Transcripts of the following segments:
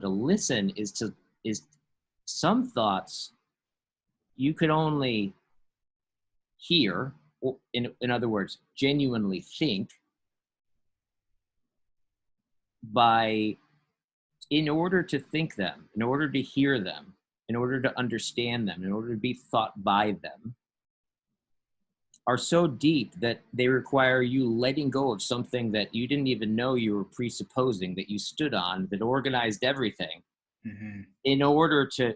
To listen is some thoughts you could only hear, or in other words, genuinely think in order to think them, in order to hear them, in order to understand them, in order to be thought by them, are so deep that they require you letting go of something that you didn't even know you were presupposing, that you stood on, that organized everything, in order to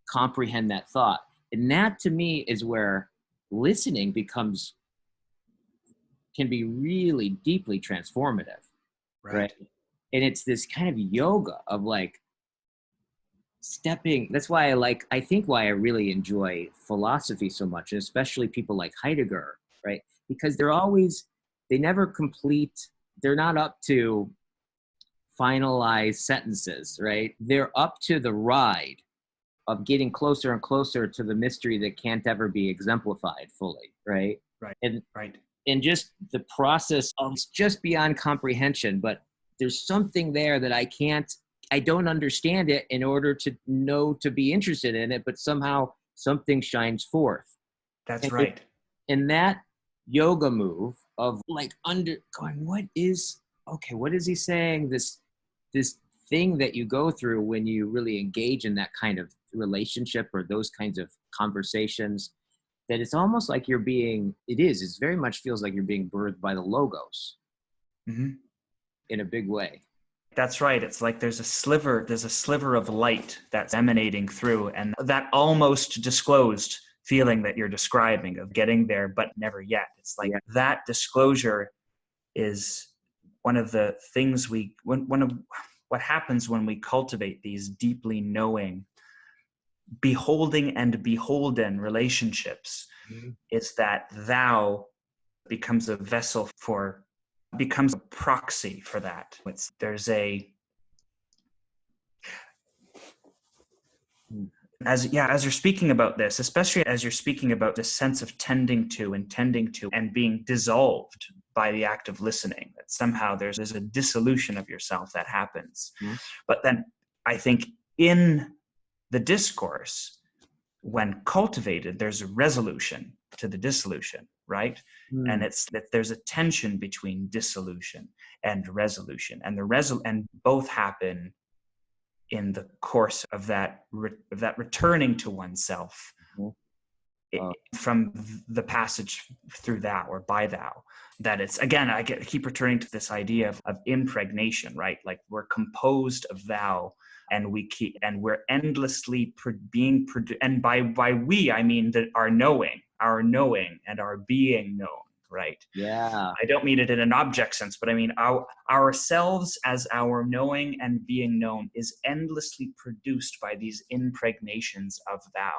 comprehend that thought. And that to me is where listening can be really deeply transformative, right? And it's this kind of yoga of like that's why I think why I really enjoy philosophy so much, and especially people like Heidegger, right? Because they never complete, they're not up to finalized sentences, right? They're up to the ride of getting closer and closer to the mystery that can't ever be exemplified fully, right? And just the process of it's just beyond comprehension, but there's something there that I don't understand it in order to know, to be interested in it, but somehow something shines forth. That's right. And that yoga move of like what is he saying? This thing that you go through when you really engage in that kind of relationship or those kinds of conversations, that it's almost like it very much feels like you're being birthed by the logos in a big way. That's right. It's like there's a sliver of light that's emanating through, and that almost disclosed feeling that you're describing of getting there, but never yet. It's like that disclosure is one of the things what happens when we cultivate these deeply knowing, beholding and beholden relationships, is that thou becomes a vessel becomes a proxy for that. As you're speaking about this, especially as you're speaking about this sense of tending to and being dissolved by the act of listening, that somehow there's a dissolution of yourself that happens. But then I think in the discourse, when cultivated, there's a resolution to the dissolution, right? And it's that there's a tension between dissolution and resolution, and and both happen in the course of that returning to oneself from the passage through thou or by thou. That it's, again, I keep returning to this idea of impregnation, right? Like we're composed of thou, and we're endlessly being produced. And by we, I mean that our knowing and our being known, right? Yeah. I don't mean it in an object sense, but I mean ourselves as our knowing and being known is endlessly produced by these impregnations of thou.